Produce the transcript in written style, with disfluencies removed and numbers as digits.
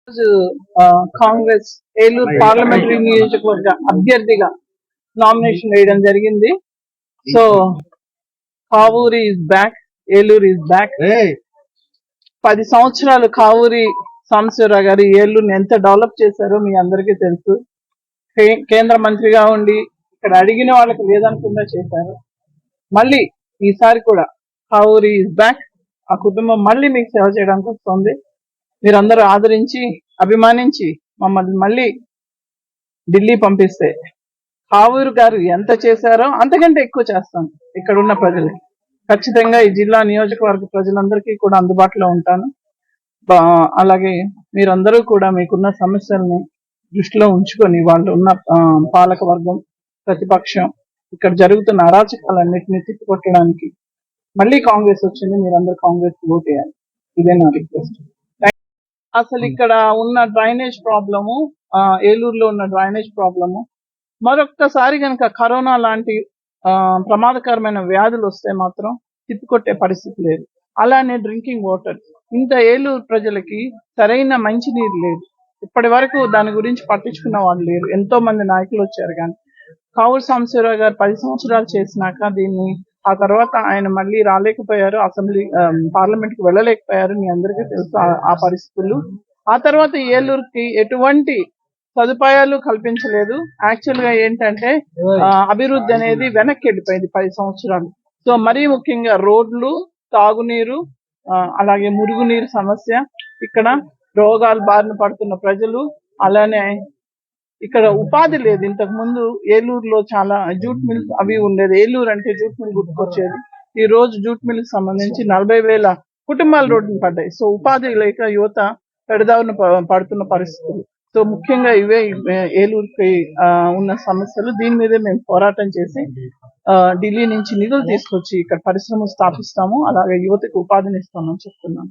రోజు కాంగ్రెస్ ఏలూరు పార్లమెంటరీ నియోజకవర్గ అభ్యర్థిగా నామినేషన్ వేయడం జరిగింది. So Kavuri is back, Eluru is back. 10 సంవత్సరాలు కావూరి సాంబశివరావు గారు ఏలూరుని ఎంత డెవలప్ చేశారో మీ అందరికీ తెలుసు. కేంద్ర మంత్రిగా ఉండి ఇక్కడ అడిగిన వాళ్ళకి లేదనుకుండా చేశారు. మళ్ళీ ఈసారి కూడా కావూరి ఇస్ బ్యాక్. ఆ కుటుంబం మళ్ళీ మీకు సేవ చేయడానికి వస్తుంది. మీరందరూ ఆదరించి అభిమానించి మమ్మల్ని మళ్ళీ ఢిల్లీ పంపిస్తే కావూరు గారు ఎంత చేశారో అంతకంటే ఎక్కువ చేస్తాం ఇక్కడ ఉన్న ప్రజలకి. ఖచ్చితంగా ఈ జిల్లా నియోజకవర్గ ప్రజలందరికీ కూడా అందుబాటులో ఉంటాను. అలాగే మీరందరూ కూడా మీకున్న సమస్యల్ని దృష్టిలో ఉంచుకొని వాళ్ళు ఉన్న పాలక వర్గం, ప్రతిపక్షం, ఇక్కడ జరుగుతున్న అరాచకాలన్నింటినీ తిప్పికొట్టడానికి మళ్ళీ కాంగ్రెస్ వచ్చింది. మీరందరూ కాంగ్రెస్ ఓట్ వేయాలి. ఇదే నా రిక్వెస్ట్. అసలు ఇక్కడ ఉన్న డ్రైనేజ్ ప్రాబ్లము, ఏలూరులో ఉన్న డ్రైనేజ్ ప్రాబ్లము మరొక్కసారి కనుక కరోనా లాంటి ప్రమాదకరమైన వ్యాధులు వస్తే మాత్రం తిప్పికొట్టే పరిస్థితి లేదు. అలానే డ్రింకింగ్ వాటర్, ఇంత ఏలూరు ప్రజలకి సరైన మంచినీరు లేదు. ఇప్పటి వరకు దాని గురించి పట్టించుకున్న వాళ్ళు లేరు. ఎంతో మంది నాయకులు వచ్చారు, కానీ కావూరి సాంబశివరావు గారు 10 సంవత్సరాలు చేసినాక దీన్ని ఆ తర్వాత ఆయన మళ్ళీ రాలేకపోయారు, అసెంబ్లీ పార్లమెంట్ కి వెళ్ళలేకపోయారు. మీ అందరికీ తెలుసు ఆ పరిస్థితులు. ఆ తర్వాత ఏలూరుకి ఎటువంటి సదుపాయాలు కల్పించలేదు. యాక్చువల్ గా ఏంటంటే అభివృద్ధి అనేది వెనక్కి వెళ్ళిపోయింది 10 సంవత్సరాలు. సో మరీ ముఖ్యంగా రోడ్లు, తాగునీరు, అలాగే మురుగునీరు సమస్య, ఇక్కడ రోగాలు బారిన పడుతున్న ప్రజలు, అలానే ఇక్కడ ఉపాధి లేదు. ఇంతకు ముందు ఏలూరులో చాలా జూట్ మిల్స్ అవి ఉండేది. ఏలూరు అంటే జూట్ మిల్ గుర్తుకొచ్చేది. ఈ రోజు జూట్ మిల్ కి సంబంధించి 40,000 కుటుంబాలు రోడ్డును పడ్డాయి. సో ఉపాధి లేక యువత పెడదావున పడుతున్న పరిస్థితులు. సో ముఖ్యంగా ఇవే ఏలూరుకి ఉన్న సమస్యలు. దీని మీదే మేము పోరాటం చేసి ఢిల్లీ నుంచి నిధులు తీసుకొచ్చి ఇక్కడ పరిశ్రమలు స్థాపిస్తాము, అలాగే యువతకు ఉపాధిని ఇస్తామని చెప్తున్నాము.